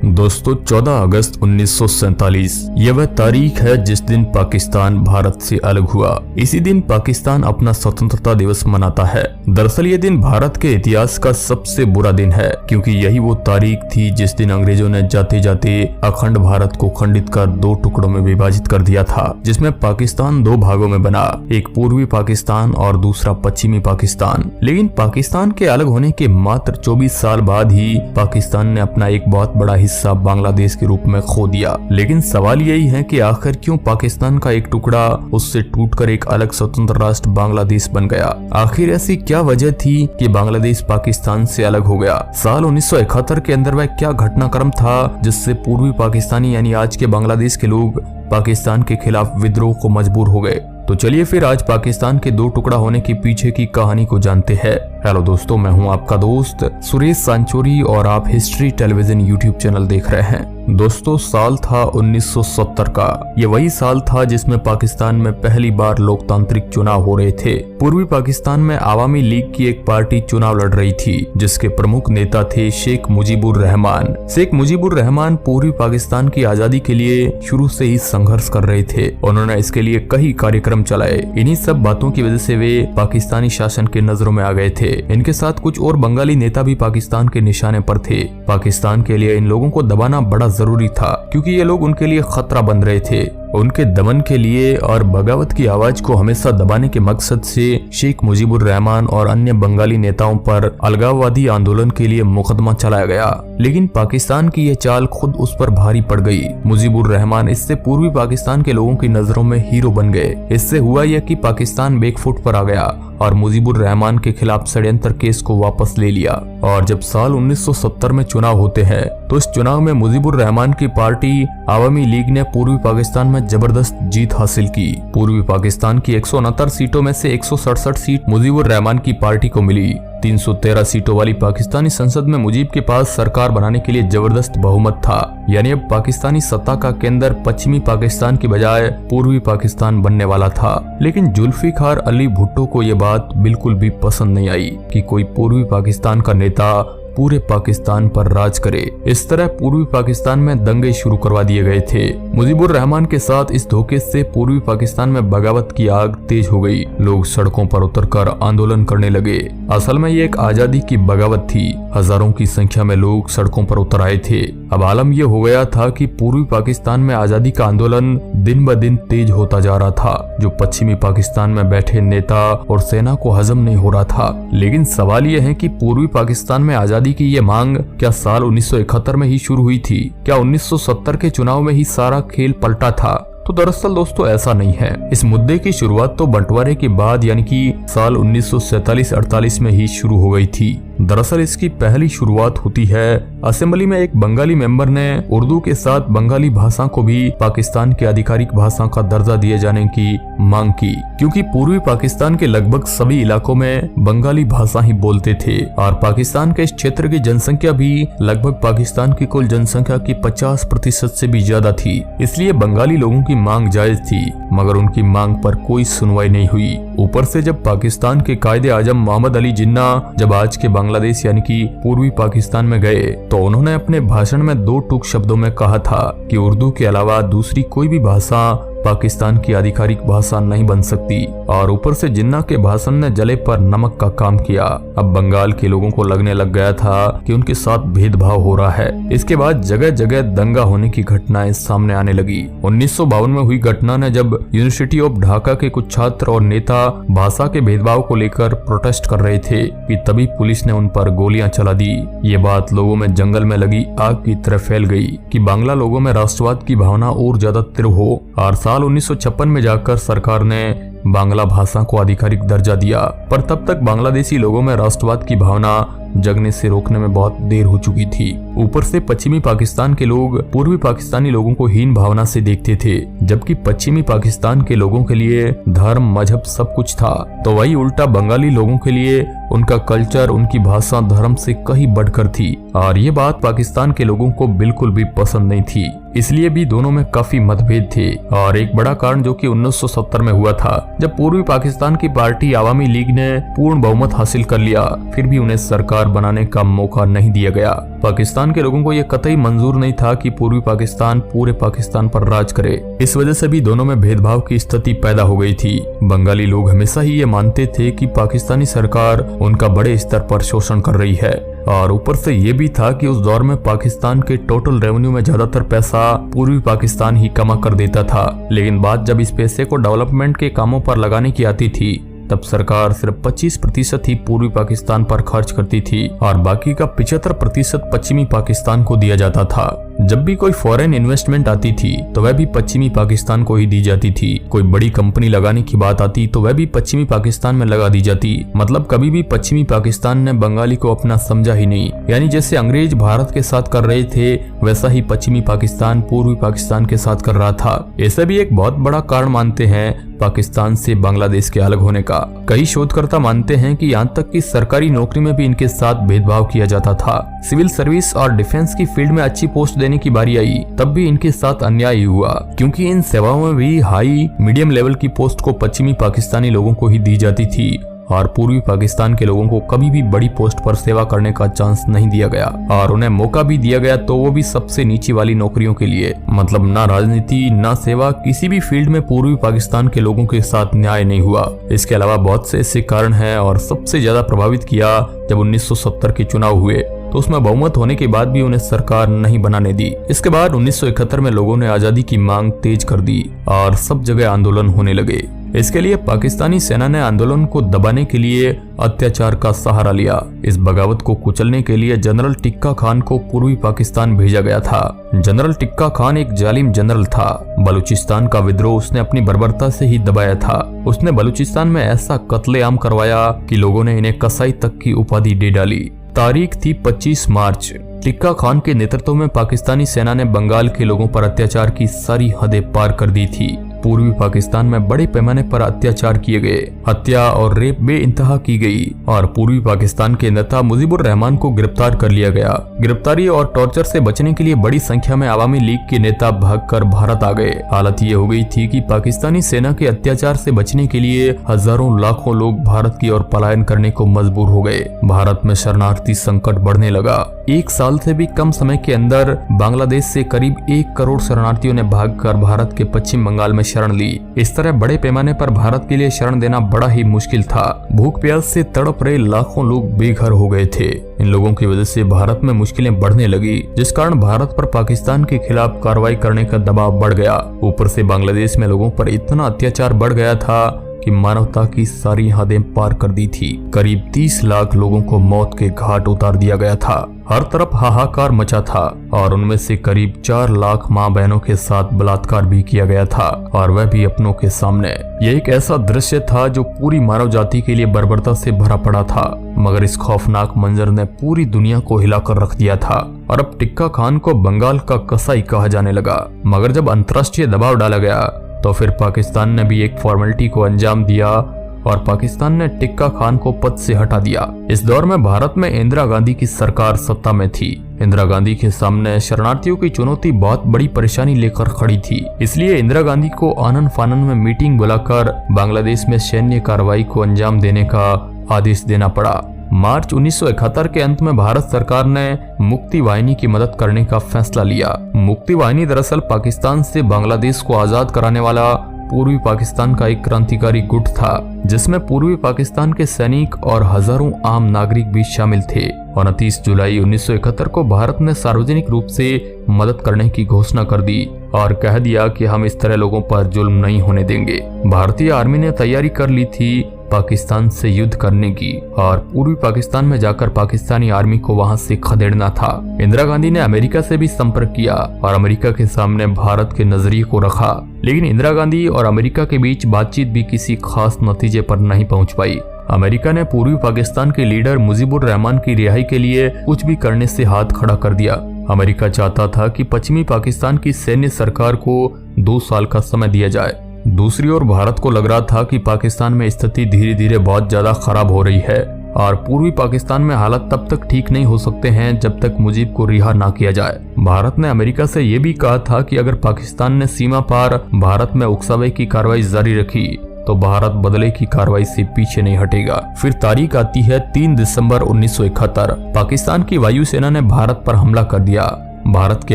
दोस्तों 14 अगस्त 1947 यह वह तारीख है जिस दिन पाकिस्तान भारत से अलग हुआ। इसी दिन पाकिस्तान अपना स्वतंत्रता दिवस मनाता है। दरअसल ये दिन भारत के इतिहास का सबसे बुरा दिन है, क्योंकि यही वो तारीख थी जिस दिन अंग्रेजों ने जाते जाते अखंड भारत को खंडित कर दो टुकड़ों में विभाजित कर दिया था, जिसमें पाकिस्तान दो भागों में बना, एक पूर्वी पाकिस्तान और दूसरा पश्चिमी पाकिस्तान। लेकिन पाकिस्तान के अलग होने के मात्र 24 साल बाद ही पाकिस्तान ने अपना एक बहुत बड़ा हिस्सा बांग्लादेश के रूप में खो दिया। लेकिन सवाल यही है कि आखिर क्यों पाकिस्तान का एक टुकड़ा उससे टूटकर एक अलग स्वतंत्र राष्ट्र बांग्लादेश बन गया। आखिर ऐसी क्या वजह थी कि बांग्लादेश पाकिस्तान से अलग हो गया। साल 1971 के अंदर वह क्या घटनाक्रम था जिससे पूर्वी पाकिस्तानी यानी आज के बांग्लादेश के लोग पाकिस्तान के खिलाफ विद्रोह को मजबूर हो गए। तो चलिए फिर आज पाकिस्तान के दो टुकड़ा होने के पीछे की कहानी को जानते हैं। हेलो दोस्तों, मैं हूं आपका दोस्त सुरेश सांचोरी और आप हिस्ट्री टेलीविजन यूट्यूब चैनल देख रहे हैं। दोस्तों साल था 1970 का। ये वही साल था जिसमें पाकिस्तान में पहली बार लोकतांत्रिक चुनाव हो रहे थे। पूर्वी पाकिस्तान में आवामी लीग की एक पार्टी चुनाव लड़ रही थी, जिसके प्रमुख नेता थे शेख मुजीबुर रहमान। शेख मुजीबुर रहमान पूर्वी पाकिस्तान की आजादी के लिए शुरू से ही संघर्ष कर रहे थे। उन्होंने इसके लिए कई कार्यक्रम चलाए। इन्हीं सब बातों की वजह से वे पाकिस्तानी शासन के नजरों में आ गए थे। इनके साथ कुछ और बंगाली नेता भी पाकिस्तान के निशाने पर थे। पाकिस्तान के लिए इन लोगों को दबाना बड़ा जरूरी था, क्योंकि ये लोग उनके लिए खतरा बन रहे थे। उनके दमन के लिए और बगावत की आवाज को हमेशा दबाने के मकसद से शेख मुजीबुर रहमान और अन्य बंगाली नेताओं पर अलगाववादी आंदोलन के लिए मुकदमा चलाया गया। लेकिन पाकिस्तान की यह चाल खुद उस पर भारी पड़ गई। मुजीबुर रहमान इससे पूर्वी पाकिस्तान के लोगों की नजरों में हीरो बन गए। इससे हुआ यह कि पाकिस्तान बैकफुट पर आ गया और मुजीबुर रहमान के खिलाफ षड्यंत्र केस को वापस ले लिया। और जब साल 1970 में चुनाव होते हैं तो इस चुनाव में मुजीबुर रहमान की पार्टी आवामी लीग ने पूर्वी पाकिस्तान में जबरदस्त जीत हासिल की। पूर्वी पाकिस्तान की 169 सीटों में से 167 सीट मुजीबुर रहमान की पार्टी को मिली। 313 सीटों वाली पाकिस्तानी संसद में मुजीब के पास सरकार बनाने के लिए जबरदस्त बहुमत था। यानी अब पाकिस्तानी सत्ता का केंद्र पश्चिमी पाकिस्तान की बजाय पूर्वी पाकिस्तान बनने वाला था। लेकिन जुल्फिकार अली भुट्टो को यह बात बिल्कुल भी पसंद नहीं आई कि कोई पूर्वी पाकिस्तान का नेता पूरे पाकिस्तान पर राज करे। इस तरह पूर्वी पाकिस्तान में दंगे शुरू करवा दिए गए थे। मुजीबुर रहमान के साथ इस धोखे से पूर्वी पाकिस्तान में बगावत की आग तेज हो गई। लोग सड़कों पर उतरकर आंदोलन करने लगे। असल में ये एक आजादी की बगावत थी। हजारों की संख्या में लोग सड़कों पर उतर आए थे। अब आलम यह हो गया था कि पूर्वी पाकिस्तान में आजादी का आंदोलन दिन ब दिन तेज होता जा रहा था, जो पश्चिमी पाकिस्तान में बैठे नेता और सेना को हजम नहीं हो रहा था। लेकिन सवाल यह है कि पूर्वी पाकिस्तान में आजादी की ये मांग क्या साल 1971 में ही शुरू हुई थी? क्या 1970 के चुनाव में ही सारा खेल पलटा था? तो दरअसल दोस्तों ऐसा नहीं है। इस मुद्दे की शुरुआत तो बंटवारे के बाद यानी कि साल 1947-48 में ही शुरू हो गई थी। दरअसल इसकी पहली शुरुआत होती है असेंबली में एक बंगाली मेंबर ने उर्दू के साथ बंगाली भाषा को भी पाकिस्तान की आधिकारिक भाषा का दर्जा दिए जाने की मांग की, क्योंकि पूर्वी पाकिस्तान के लगभग सभी इलाकों में बंगाली भाषा ही बोलते थे और पाकिस्तान के इस क्षेत्र की जनसंख्या भी लगभग पाकिस्तान की कुल जनसंख्या की 50% से भी ज्यादा थी। इसलिए बंगाली लोगों की मांग जायज थी, मगर उनकी मांग पर कोई सुनवाई नहीं हुई। ऊपर से जब पाकिस्तान के कायदे आजम मोहम्मद अली जिन्ना जब आज के बांग्लादेश यानी कि पूर्वी पाकिस्तान में गए तो उन्होंने अपने भाषण में दो टूक शब्दों में कहा था कि उर्दू के अलावा दूसरी कोई भी भाषा पाकिस्तान की आधिकारिक भाषा नहीं बन सकती। और ऊपर से जिन्ना के भाषण ने जले पर नमक का काम किया। अब बंगाल के लोगों को लगने लग गया था कि उनके साथ भेदभाव हो रहा है। इसके बाद जगह जगह दंगा होने की घटनाएं सामने आने लगी। 1952 में हुई घटना ने जब यूनिवर्सिटी ऑफ ढाका के कुछ छात्र और नेता भाषा के भेदभाव को लेकर प्रोटेस्ट कर रहे थे कि तभी पुलिस ने उन पर गोलियां चला दी। ये बात लोगों में जंगल में लगी आग की तरह फैल गई कि बांग्ला लोगों में राष्ट्रवाद की भावना और ज्यादा तीव्र हो। और साल 1956 में जाकर सरकार ने बांग्ला भाषा को आधिकारिक दर्जा दिया, पर तब तक बांग्लादेशी लोगों में राष्ट्रवाद की भावना जगने से रोकने में बहुत देर हो चुकी थी। ऊपर से पश्चिमी पाकिस्तान के लोग पूर्वी पाकिस्तानी लोगों को हीन भावना से देखते थे, जबकि पश्चिमी पाकिस्तान के लोगों के लिए धर्म मजहब सब कुछ था। तो वही उल्टा बंगाली लोगों के लिए उनका कल्चर, उनकी भाषा धर्म से कहीं बढ़कर थी। और ये बात पाकिस्तान के लोगों को बिल्कुल भी पसंद नहीं थी। इसलिए भी दोनों में काफी मतभेद थे। और एक बड़ा कारण जो कि 1970 में हुआ था, जब पूर्वी पाकिस्तान की पार्टी आवामी लीग ने पूर्ण बहुमत हासिल कर लिया, फिर भी उन्हें सरकार सरकार बनाने का मौका नहीं दिया गया। पाकिस्तान के लोगों को यह कतई मंजूर नहीं था कि पूर्वी पाकिस्तान पूरे पाकिस्तान पर राज करे। इस वजह से भी दोनों में भेदभाव की स्थिति पैदा हो गई थी। बंगाली लोग हमेशा ही ये मानते थे कि पाकिस्तानी सरकार उनका बड़े स्तर पर शोषण कर रही है, और ऊपर से ये भी था कि उस दौर में पाकिस्तान के टोटल रेवेन्यू में ज्यादातर पैसा पूर्वी पाकिस्तान ही कमा कर देता था। लेकिन बात जब इस पैसे को डेवलपमेंट के कामों पर लगाने की आती थी, तब सरकार सिर्फ 25% ही पूर्वी पाकिस्तान पर खर्च करती थी और बाकी का 75% पश्चिमी पाकिस्तान को दिया जाता था। जब भी कोई फॉरेन इन्वेस्टमेंट आती थी तो वह भी पश्चिमी पाकिस्तान को ही दी जाती थी। कोई बड़ी कंपनी लगाने की बात आती तो वह भी पश्चिमी पाकिस्तान में लगा दी जाती। मतलब कभी भी पश्चिमी पाकिस्तान ने बंगाली को अपना समझा ही नहीं। यानी जैसे अंग्रेज भारत के साथ कर रहे थे, वैसा ही पश्चिमी पाकिस्तान पूर्वी पाकिस्तान के साथ कर रहा था। ऐसा भी एक बहुत बड़ा कारण मानते हैं पाकिस्तान से बांग्लादेश के अलग होने का। कई शोधकर्ता मानते हैं कि यहाँ तक कि सरकारी नौकरी में भी इनके साथ भेदभाव किया जाता था। सिविल सर्विस और डिफेंस की फील्ड में अच्छी पोस्ट देने की बारी आई, तब भी इनके साथ अन्याय हुआ, क्योंकि इन सेवाओं में भी हाई मीडियम लेवल की पोस्ट को पश्चिमी पाकिस्तानी लोगों को ही दी जाती थी और पूर्वी पाकिस्तान के लोगों को कभी भी बड़ी पोस्ट पर सेवा करने का चांस नहीं दिया गया, और उन्हें मौका भी दिया गया तो वो भी सबसे नीची वाली नौकरियों के लिए। मतलब ना राजनीति ना सेवा, किसी भी फील्ड में पूर्वी पाकिस्तान के लोगों के साथ न्याय नहीं हुआ। इसके अलावा बहुत से ऐसे कारण हैं, और सबसे ज्यादा प्रभावित किया जब 1970 के चुनाव हुए तो उसमें बहुमत होने के बाद भी उन्हें सरकार नहीं बनाने दी। इसके बाद 1971 में लोगों ने आजादी की मांग तेज कर दी और सब जगह आंदोलन होने लगे। इसके लिए पाकिस्तानी सेना ने आंदोलन को दबाने के लिए अत्याचार का सहारा लिया। इस बगावत को कुचलने के लिए जनरल टिक्का खान को पूर्वी पाकिस्तान भेजा गया था। जनरल टिक्का खान एक जालिम जनरल था। बलूचिस्तान का विद्रोह उसने अपनी बर्बरता से ही दबाया था। उसने बलूचिस्तान में ऐसा कत्लेआम करवाया कि लोगों ने इन्हें कसाई तक की उपाधि दे डाली। तारीख थी 25 मार्च। टिक्का खान के नेतृत्व में पाकिस्तानी सेना ने बंगाल के लोगों पर अत्याचार की सारी हदें पार कर दी थी। पूर्वी पाकिस्तान में बड़े पैमाने पर अत्याचार किए गए, हत्या और रेप बेइंतहा की गई और पूर्वी पाकिस्तान के नेता मुजीबुर रहमान को गिरफ्तार कर लिया गया। गिरफ्तारी और टॉर्चर से बचने के लिए बड़ी संख्या में आवामी लीग के नेता भागकर भारत आ गए। हालत ये हो गई थी कि पाकिस्तानी सेना के अत्याचार से बचने के लिए हजारों लाखों लोग भारत की ओर पलायन करने को मजबूर हो गए। भारत में शरणार्थी संकट बढ़ने लगा। एक साल से भी कम समय के अंदर बांग्लादेश से करीब 1 करोड़ शरणार्थियों ने भागकर भारत के पश्चिम बंगाल में शरण ली। इस तरह बड़े पैमाने पर भारत के लिए शरण देना बड़ा ही मुश्किल था। भूख प्यास से तड़प रहे लाखों लोग बेघर हो गए थे। इन लोगों की वजह से भारत में मुश्किलें बढ़ने लगी, जिस कारण भारत पर पाकिस्तान के खिलाफ कार्रवाई करने का दबाव बढ़ गया। ऊपर से बांग्लादेश में लोगों पर इतना अत्याचार बढ़ गया था कि मानवता की सारी हदें पार कर दी थी। करीब 30 लाख लोगों को मौत के घाट उतार दिया गया था। हर तरफ हाहाकार मचा था और उनमें से करीब 4 लाख मां बहनों के साथ बलात्कार भी किया गया था, और वह भी अपनों के सामने। यह एक ऐसा दृश्य था जो पूरी मानव जाति के लिए बर्बरता से भरा पड़ा था, मगर इस खौफनाक मंजर ने पूरी दुनिया को हिलाकर रख दिया था। और अब टिक्का खान को बंगाल का कसाई कहा जाने लगा। मगर जब अंतर्राष्ट्रीय दबाव डाला गया तो फिर पाकिस्तान ने भी एक फॉर्मेलिटी को अंजाम दिया और पाकिस्तान ने टिक्का खान को पद से हटा दिया। इस दौर में भारत में इंदिरा गांधी की सरकार सत्ता में थी। इंदिरा गांधी के सामने शरणार्थियों की चुनौती बहुत बड़ी परेशानी लेकर खड़ी थी। इसलिए इंदिरा गांधी को आनन फानन में मीटिंग बुलाकर बांग्लादेश में सैन्य कार्रवाई को अंजाम देने का आदेश देना पड़ा। मार्च 1971 के अंत में भारत सरकार ने मुक्ति वाहिनी की मदद करने का फैसला लिया। मुक्ति वाहिनी दरअसल पाकिस्तान से बांग्लादेश को आजाद कराने वाला पूर्वी पाकिस्तान का एक क्रांतिकारी गुट था, जिसमें पूर्वी पाकिस्तान के सैनिक और हजारों आम नागरिक भी शामिल थे। 29 जुलाई 1971 को भारत ने सार्वजनिक रूप से मदद करने की घोषणा कर दी और कह दिया कि हम इस तरह लोगों पर जुल्म नहीं होने देंगे। भारतीय आर्मी ने तैयारी कर ली थी पाकिस्तान से युद्ध करने की और पूर्वी पाकिस्तान में जाकर पाकिस्तानी आर्मी को वहां से खदेड़ना था। इंदिरा गांधी ने अमेरिका से भी संपर्क किया और अमेरिका के सामने भारत के नजरिए को रखा, लेकिन इंदिरा गांधी और अमेरिका के बीच बातचीत भी किसी खास नतीजे पर नहीं पहुंच पाई। अमेरिका ने पूर्वी पाकिस्तान के लीडर मुजीबुर रहमान की रिहाई के लिए कुछ भी करने से हाथ खड़ा कर दिया। अमेरिका चाहता था कि पश्चिमी पाकिस्तान की सैन्य सरकार को 2 साल का समय दिया जाए। दूसरी ओर भारत को लग रहा था कि पाकिस्तान में स्थिति धीरे धीरे बहुत ज्यादा खराब हो रही है और पूर्वी पाकिस्तान में हालात तब तक ठीक नहीं हो सकते हैं जब तक मुजीब को रिहा ना किया जाए। भारत ने अमेरिका से यह भी कहा था कि अगर पाकिस्तान ने सीमा पार भारत में उकसावे की कार्रवाई जारी रखी तो भारत बदले की कार्रवाई से पीछे नहीं हटेगा। फिर तारीख आती है 3 दिसंबर 1971। पाकिस्तान की वायुसेना ने भारत पर हमला कर दिया। भारत के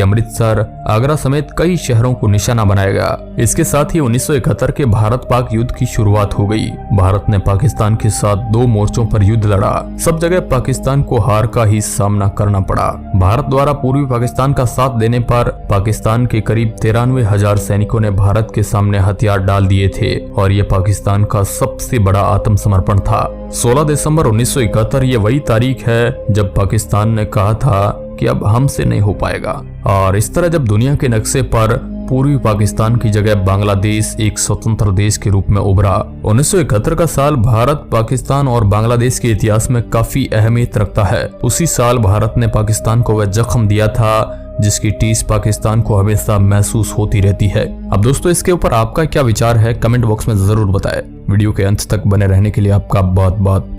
अमृतसर, आगरा समेत कई शहरों को निशाना बनाया गया। इसके साथ ही 1971 के भारत पाक युद्ध की शुरुआत हो गई। भारत ने पाकिस्तान के साथ 2 मोर्चों पर युद्ध लड़ा। सब जगह पाकिस्तान को हार का ही सामना करना पड़ा। भारत द्वारा पूर्वी पाकिस्तान का साथ देने पर पाकिस्तान के करीब 93,000 सैनिकों ने भारत के सामने हथियार डाल दिए थे और ये पाकिस्तान का सबसे बड़ा आत्मसमर्पण था। 16 दिसंबर 1971 ये वही तारीख है जब पाकिस्तान ने कहा था कि अब हमसे नहीं हो पाएगा। और इस तरह जब दुनिया के नक्शे पर पूर्वी पाकिस्तान की जगह बांग्लादेश एक स्वतंत्र देश के रूप में उभरा। 1971 का साल भारत, पाकिस्तान और बांग्लादेश के इतिहास में काफी अहमियत रखता है। उसी साल भारत ने पाकिस्तान को वह जख्म दिया था जिसकी टीस पाकिस्तान को हमेशा महसूस होती रहती है। अब दोस्तों, इसके ऊपर आपका क्या विचार है, कमेंट बॉक्स में जरूर बताएं। वीडियो के अंत तक बने रहने के लिए आपका बहुत बहुत